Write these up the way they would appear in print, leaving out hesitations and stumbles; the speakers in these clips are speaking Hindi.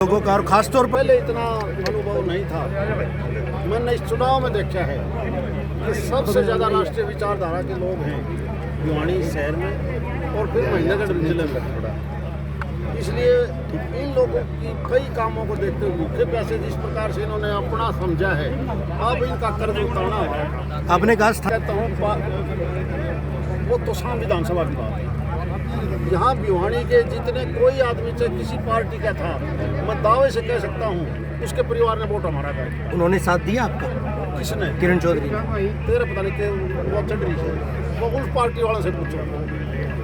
लोगों का और खास तौर पर पहले इतना अनुभव नहीं था। मैंने इस चुनाव में देखा है कि सबसे ज़्यादा राष्ट्रीय विचारधारा के लोग हैं भिवानी शहर में और फिर महीनगढ़ जिले में थोड़ा। इसलिए इन लोगों की कई कामों को देखते हुए भूखे प्यासे जिस प्रकार से इन्होंने अपना समझा है, अब इनका कर्ज उतारना होगा। आपने कहा कहता हूँ वो तो शाम विधानसभा की बात है। यहाँ भिवानी के जितने कोई आदमी चाहे किसी पार्टी का था, मैं दावे से कह सकता हूँ उसके परिवार ने वोट हमारा कर। उन्होंने साथ दिया आपका? किसने? किरण चौधरी। तेरे पता नहीं कि वो चढ़ रही है, वो उस पार्टी वालों से पूछो।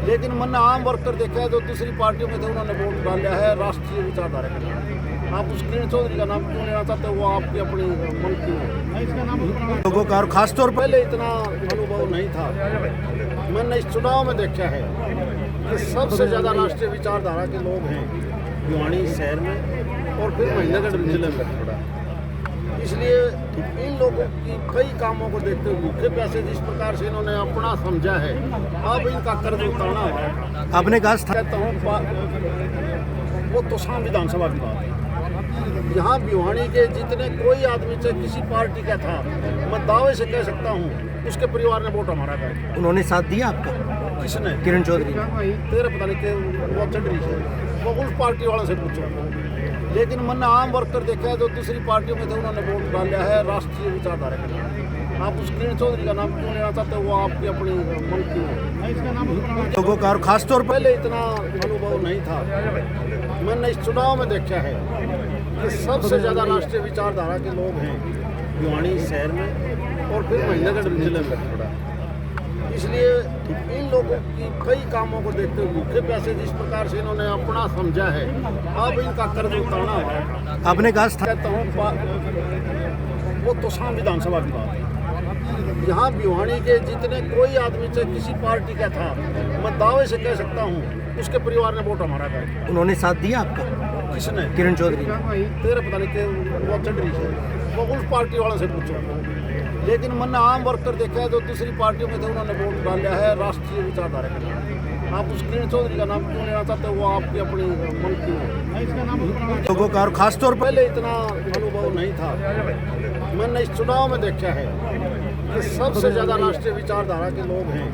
लेकिन मैंने आम वर्कर देखा है जो दूसरी पार्टियों में थे, उन्होंने वोट डाला है राष्ट्रीय विचारधारा के लिए। आप उस किरण चौधरी का नाम क्यों लेना चाहते हो? वो आपकी अपनी मन की है। लोगों का और खास तौर पर पहले इतना अनुभव नहीं था। मैंने इस चुनाव में देखा है कि सबसे ज़्यादा राष्ट्रीय विचारधारा के लोग हैं भिवानी शहर में और फिर महीनगढ़ जिले में थोड़ा। इसलिए इन लोगों की कई कामों को देखते हुए भूखे प्यासे जिस प्रकार से इन्होंने अपना समझा है, अब इनका कर्ज उतारना होगा। आपने कहा कहता हूँ वो तो शाम विधानसभा की बात है। यहाँ भिवानी के जितने कोई आदमी चाहे किसी पार्टी का था, मैं दावे से कह सकता हूँ उसके परिवार ने वोट हमारा कर। उन्होंने साथ दिया आपका? किसने? किरण चौधरी। तेरे पता नहीं कि वो चढ़ रही है, वो उस पार्टी वालों से पूछो। लेकिन मैंने आम वर्कर देखा है जो दूसरी पार्टियों में थे, उन्होंने वोट डाला है राष्ट्रीय विचारधारा के लिए। आप उस किरण चौधरी का नाम क्यों लेना चाहते हो? वो आपकी अपनी मन की है। लोगों का और खास तौर पर पहले इतना अनुभव नहीं था। मैंने इस चुनाव में देखा है कि सबसे ज़्यादा राष्ट्रीय विचारधारा के लोग हैं भिवानी शहर में और फिर महीनगढ़ जिले में थोड़ा। इसलिए इन लोगों की कई कामों को देखते हुए भूखे प्यासे जिस प्रकार से इन्होंने अपना समझा है, अब इनका कर्ज उतारना होगा। आपने कहा कहता हूँ वो तो शाम विधानसभा की बात है। यहाँ भिवानी के जितने कोई आदमी चाहे किसी पार्टी का था, मैं दावे से कह सकता हूँ उसके परिवार ने वोट हमारा कर। उन्होंने साथ दिया आपका? किसने? किरण चौधरी। तेरे पता नहीं कि वो चढ़ रही है, वो उस पार्टी वालों से पूछो। लेकिन मैंने आम वर्कर देखा है जो दूसरी पार्टियों में थे, उन्होंने वोट डाला है राष्ट्रीय विचारधारा के लिए। आप उस किरण चौधरी का नाम क्यों लेना चाहते हो? वो आपकी अपनी मन की है। लोगों का और खास तौर पर पहले इतना अनुभव नहीं था। मैंने इस चुनाव में देखा है कि सबसे ज़्यादा राष्ट्रीय विचारधारा के लोग हैं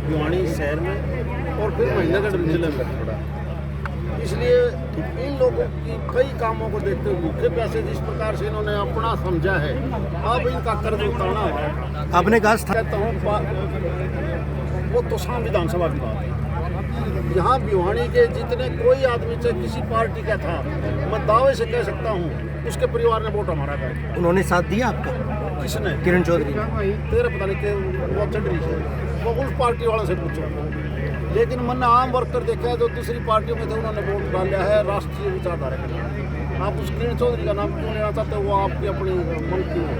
भिवानी शहर में और फिर महीनगढ़ जिले में थोड़ा। इसलिए इन लोगों की कई कामों को देखते हुए भूखे प्यासे जिस प्रकार से इन्होंने अपना समझा है, अब इनका कर्ज उतारना होगा। आपने कहा कहता हूँ वो तो शाम विधानसभा की बात है। यहाँ भिवानी के जितने कोई आदमी चाहे किसी पार्टी का था, मैं दावे से कह सकता हूँ उसके परिवार ने वोट हमारा कर। उन्होंने साथ दिया आपका? किसने? किरण चौधरी। तेरे पता नहीं कि वो चढ़ रही है, वो उस पार्टी वालों से पूछो। लेकिन मैंने आम वर्कर देखा है जो दूसरी पार्टियों में थे, उन्होंने वोट डाला है राष्ट्रीय विचारधारा के लिए। आप उस किरण चौधरी का नाम क्यों लेना चाहते हो? वो आपकी अपनी मन की है।